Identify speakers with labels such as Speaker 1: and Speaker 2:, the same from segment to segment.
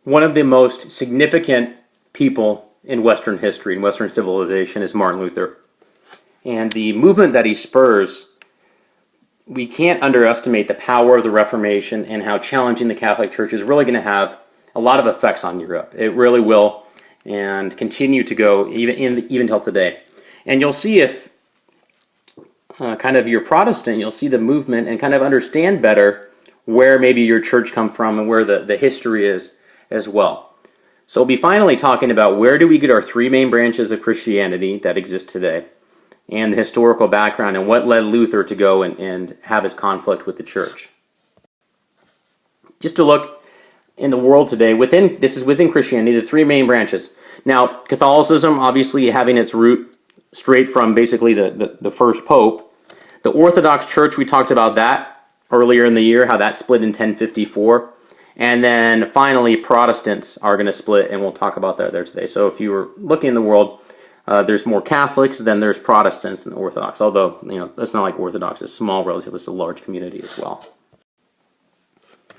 Speaker 1: One of the most significant people in Western history, in Western civilization, is Martin Luther. And the movement that he spurs, we can't underestimate the power of the Reformation and how challenging the Catholic Church is really going to have a lot of effects on Europe. It really will, and continue to go even till today. And you'll see if kind of you're Protestant, you'll see the movement and kind of understand better where maybe your church come from and where the history is as well. So we'll be finally talking about where do we get our three main branches of Christianity that exist today, and the historical background and what led Luther to go and have his conflict with the church. Just to look in the world today, this is within Christianity, the three main branches. Now, Catholicism obviously having its root straight from basically the first pope. The Orthodox Church, we talked about that earlier in the year, how that split in 1054. And then finally, Protestants are going to split, and we'll talk about that there today. So if you were looking in the world, there's more Catholics than there's Protestants than Orthodox. Although, that's not like Orthodox is small relative. It's a large community as well.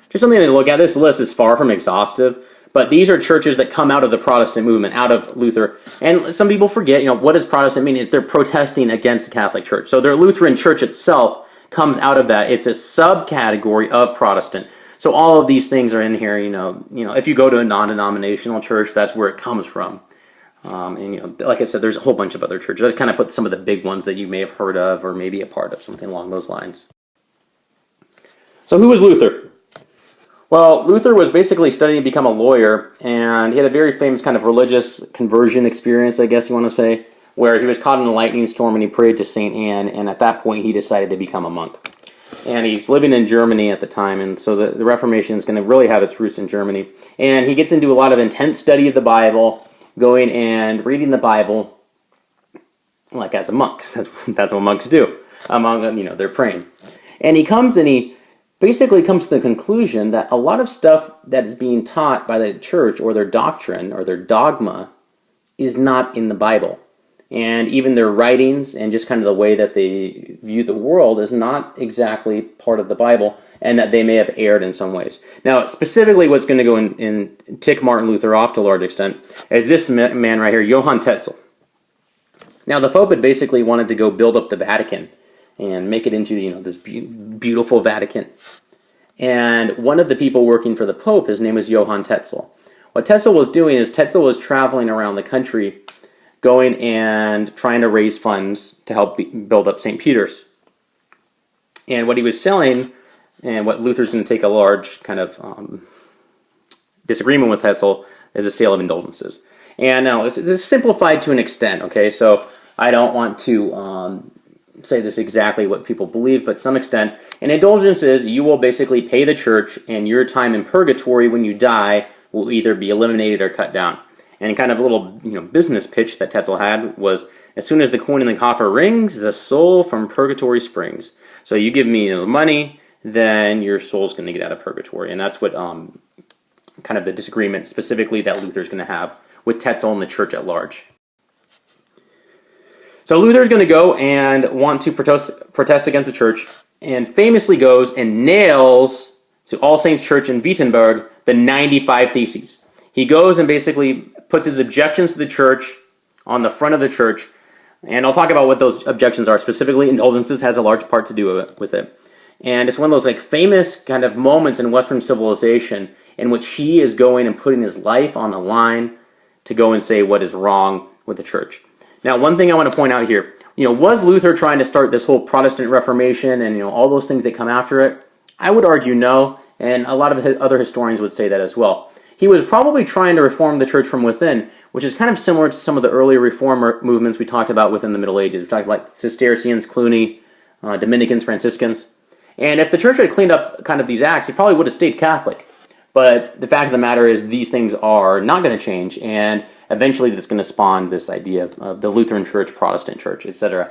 Speaker 1: Just something to look at. This list is far from exhaustive, but these are churches that come out of the Protestant movement, out of Luther. And some people forget, what does Protestant mean? They're protesting against the Catholic Church. So their Lutheran Church itself comes out of that. It's a subcategory of Protestant. So all of these things are in here. If you go to a non-denominational church, that's where it comes from. And like I said, there's a whole bunch of other churches. I kind of put some of the big ones that you may have heard of or maybe a part of, something along those lines. So who was Luther? Well, Luther was basically studying to become a lawyer, and he had a very famous kind of religious conversion experience, I guess you want to say, where he was caught in a lightning storm and he prayed to St. Anne, and at that point he decided to become a monk. And he's living in Germany at the time, and so the Reformation is going to really have its roots in Germany. And he gets into a lot of intense study of the Bible, going and reading the Bible, like as a monk. That's what monks do. They're praying. And he basically comes to the conclusion that a lot of stuff that is being taught by the church, or their doctrine, or their dogma, is not in the Bible. And even their writings and just kind of the way that they view the world is not exactly part of the Bible, and that they may have erred in some ways. Now, specifically what's going to go and tick Martin Luther off to a large extent is this man right here, Johann Tetzel. Now, the Pope had basically wanted to go build up the Vatican and make it into this beautiful Vatican. And one of the people working for the Pope, his name was Johann Tetzel. What Tetzel was doing is Tetzel was traveling around the country, going and trying to raise funds to help build up St. Peter's. And what he was selling, and what Luther's going to take a large kind of disagreement with Tetzel, is the sale of indulgences. And now this is simplified to an extent, okay? So I don't want to say this exactly what people believe, but to some extent, an indulgence is you will basically pay the church, and your time in purgatory when you die will either be eliminated or cut down. And kind of a little business pitch that Tetzel had was, as soon as the coin in the coffer rings, the soul from purgatory springs. So you give me the money, then your soul's going to get out of purgatory. And that's what kind of the disagreement specifically that Luther's going to have with Tetzel and the church at large. So Luther's going to go and want to protest against the church, and famously goes and nails to All Saints Church in Wittenberg the 95 Theses. He goes and basically puts his objections to the church on the front of the church, and I'll talk about what those objections are. Specifically, indulgences has a large part to do with it. And it's one of those famous kind of moments in Western civilization in which he is going and putting his life on the line to go and say what is wrong with the church. Now, one thing I want to point out here, was Luther trying to start this whole Protestant Reformation and all those things that come after it? I would argue no, and a lot of other historians would say that as well. He was probably trying to reform the church from within, which is kind of similar to some of the earlier reform movements we talked about within the Middle Ages. We talked about Cistercians, Cluny, Dominicans, Franciscans. And if the church had cleaned up kind of these acts, he probably would have stayed Catholic. But the fact of the matter is these things are not going to change, and eventually that's going to spawn this idea of the Lutheran Church, Protestant Church, etc.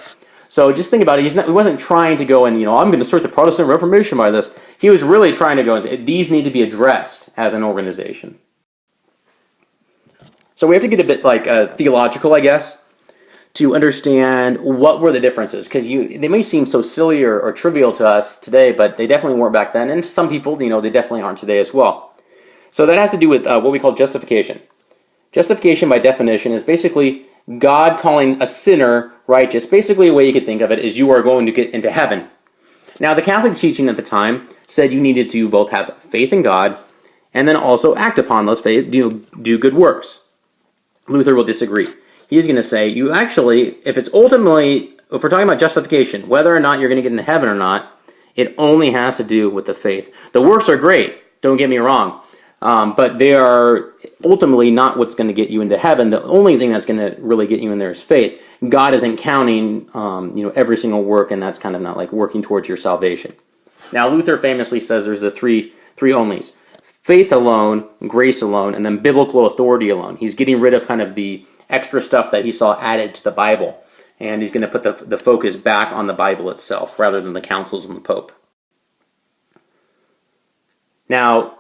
Speaker 1: So just think about it. He wasn't trying to go and, I'm going to start the Protestant Reformation by this. He was really trying to go and say, these need to be addressed as an organization. So we have to get a bit theological, I guess, to understand what were the differences. Because they may seem so silly or trivial to us today, but they definitely weren't back then. And some people, they definitely aren't today as well. So that has to do with what we call justification. Justification, by definition, is basically God calling a sinner righteous. Basically, a way you could think of it is you are going to get into heaven. Now, the Catholic teaching at the time said you needed to both have faith in God and then also act upon those faith, do good works. Luther will disagree. He's going to say, you actually, if we're talking about justification, whether or not you're going to get into heaven or not, it only has to do with the faith. The works are great, don't get me wrong, but they are ultimately not what's going to get you into heaven. The only thing that's going to really get you in there is faith. God isn't counting, every single work, and that's kind of not like working towards your salvation. Now, Luther famously says there's the three onlys: faith alone, grace alone, and then biblical authority alone. He's getting rid of kind of the extra stuff that he saw added to the Bible, and he's going to put the focus back on the Bible itself rather than the councils and the Pope. Now,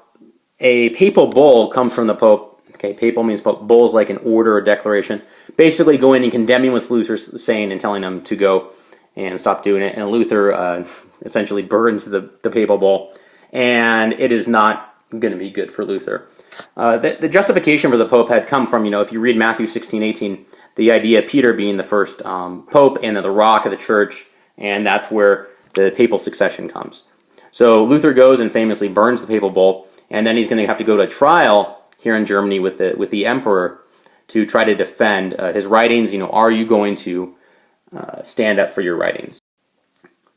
Speaker 1: a papal bull comes from the Pope. Okay, papal means Pope. Bull is like an order or declaration, basically going and condemning what Luther's saying and telling him to go and stop doing it. And Luther essentially burns the papal bull, and it is not going to be good for Luther. The justification for the Pope had come from, if you read Matthew 16:18, the idea of Peter being the first Pope and the rock of the church, and that's where the papal succession comes. So Luther goes and famously burns the papal bull, and then he's going to have to go to a trial here in Germany with the emperor to try to defend his writings. Are you going to stand up for your writings?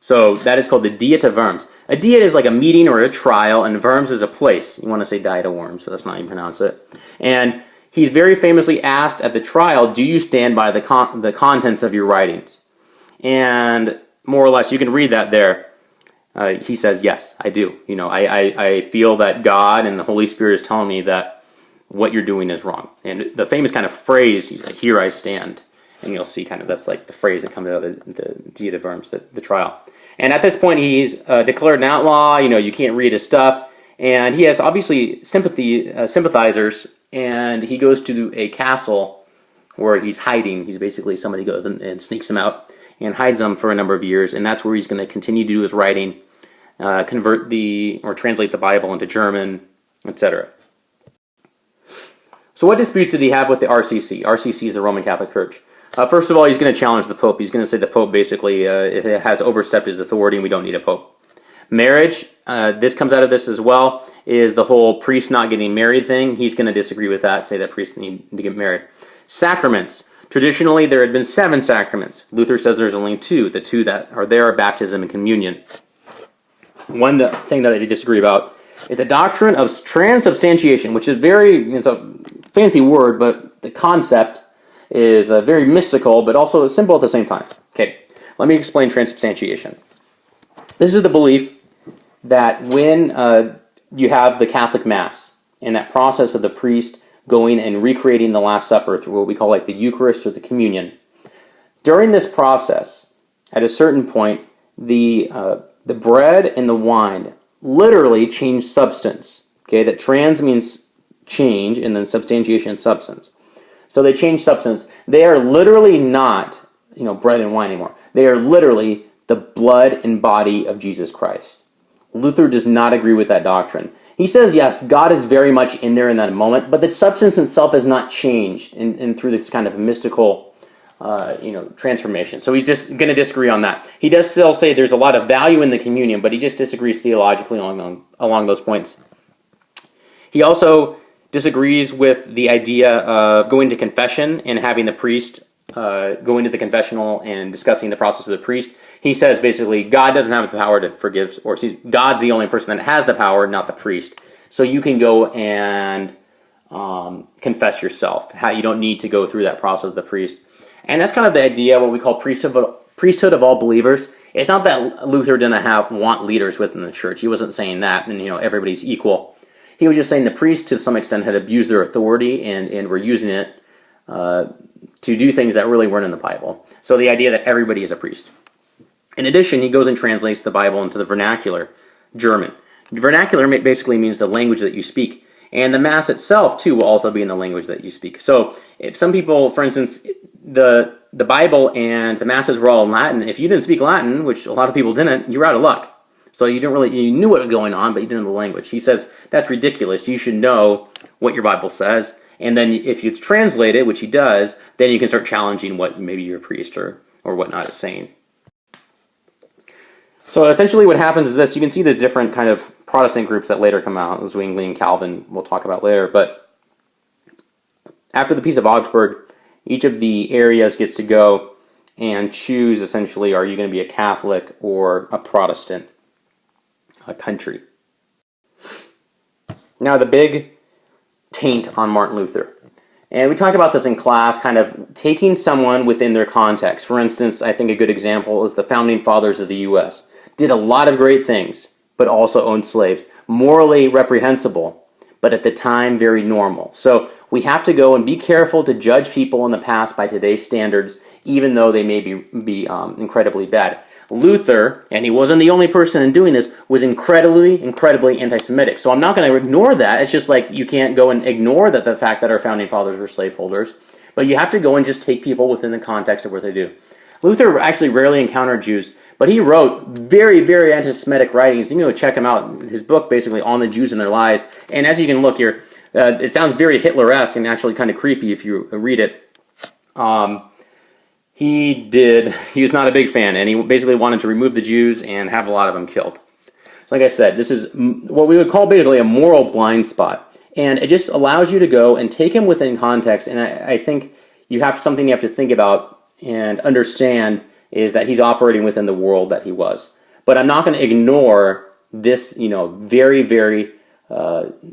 Speaker 1: So that is called the Diet of Worms. A diet is like a meeting or a trial, and Worms is a place. You want to say Diet of Worms, but that's not how you pronounce it. And he's very famously asked at the trial, do you stand by the contents of your writings? And more or less, you can read that there. He says, yes, I do. I feel that God and the Holy Spirit is telling me that what you're doing is wrong. And the famous kind of phrase, he's like, here I stand. And you'll see kind of that's like the phrase that comes out of the Diet of Worms, the trial. And at this point, he's declared an outlaw. You can't read his stuff. And he has obviously sympathizers. And he goes to a castle where he's hiding. He's basically somebody goes and sneaks him out and hides him for a number of years. And that's where he's going to continue to do his writing, translate the Bible into German, etc. So what disputes did he have with the RCC? RCC is the Roman Catholic Church. First of all, he's going to challenge the Pope. He's going to say the Pope basically has overstepped his authority and we don't need a Pope. Marriage, this comes out of this as well, is the whole priest not getting married thing. He's going to disagree with that, say that priests need to get married. Sacraments. Traditionally, there had been 7 sacraments. Luther says there's only 2. The 2 that are there are baptism and communion. One thing that they disagree about is the doctrine of transubstantiation, which is it's a fancy word, but the concept is very mystical, but also simple at the same time. Okay, let me explain transubstantiation. This is the belief that when you have the Catholic Mass, and that process of the priest going and recreating the Last Supper through what we call like the Eucharist or the Communion, during this process, at a certain point, the bread and the wine literally change substance. Okay, that trans means change, and then substantiation substance. So they change substance. They are literally not, bread and wine anymore. They are literally the blood and body of Jesus Christ. Luther does not agree with that doctrine. He says, yes, God is very much in there in that moment, but the substance itself has not changed and through this kind of mystical, transformation. So he's just going to disagree on that. He does still say there's a lot of value in the communion, but he just disagrees theologically along those points. He also disagrees with the idea of going to confession and having the priest going to the confessional and discussing the process with the priest. He says basically God doesn't have the power to forgive, or God's the only person that has the power, not the priest. So you can go and confess yourself. You don't need to go through that process of the priest. And that's kind of the idea, what we call priesthood of all believers. It's not that Luther didn't want leaders within the church. He wasn't saying that, and everybody's equal. He was just saying the priests, to some extent, had abused their authority and were using it to do things that really weren't in the Bible. So the idea that everybody is a priest. In addition, he goes and translates the Bible into the vernacular German. Vernacular basically means the language that you speak. And the Mass itself, too, will also be in the language that you speak. So if some people, for instance, the Bible and the Masses were all in Latin. If you didn't speak Latin, which a lot of people didn't, you're out of luck. So you knew what was going on, but you didn't know the language. He says, that's ridiculous. You should know what your Bible says. And then if it's translated, which he does, then you can start challenging what maybe your priest or whatnot is saying. So essentially what happens is this. You can see the different kind of Protestant groups that later come out. Zwingli and Calvin we'll talk about later. But after the Peace of Augsburg, each of the areas gets to go and choose, essentially, are you going to be a Catholic or a Protestant country? Now, the big taint on Martin Luther. And we talked about this in class, kind of taking someone within their context. For instance, I think a good example is the Founding Fathers of the U.S. Did a lot of great things, but also owned slaves. Morally reprehensible, but at the time very normal. So we have to go and be careful to judge people in the past by today's standards, even though they may be incredibly bad. Luther, and he wasn't the only person in doing this, was incredibly anti-Semitic. So I'm not going to ignore that. It's just like you can't go and ignore the fact that our Founding Fathers were slaveholders. But you have to go and just take people within the context of what they do. Luther actually rarely encountered Jews, but he wrote very, very anti-Semitic writings. You can go check him out. His book, basically, On the Jews and Their Lies. And as you can look here, it sounds very Hitler-esque and actually kind of creepy if you read it. He was not a big fan, and he basically wanted to remove the Jews and have a lot of them killed. So like I said, this is what we would call basically a moral blind spot. And it just allows you to go and take him within context. And I think something you have to think about and understand is that he's operating within the world that he was. But I'm not going to ignore this, very, very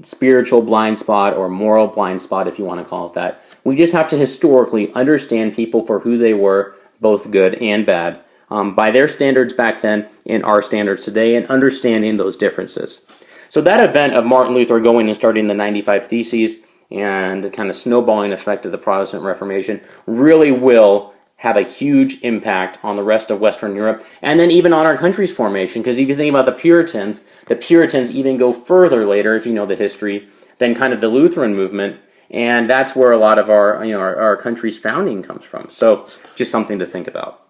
Speaker 1: spiritual blind spot or moral blind spot, if you want to call it that. We just have to historically understand people for who they were, both good and bad, by their standards back then and our standards today, and understanding those differences. So that event of Martin Luther going and starting the 95 Theses and the kind of snowballing effect of the Protestant Reformation really will have a huge impact on the rest of Western Europe, and then even on our country's formation, because if you think about the Puritans even go further later, if you know the history, than kind of the Lutheran movement, and that's where a lot of our country's founding comes from. So just something to think about.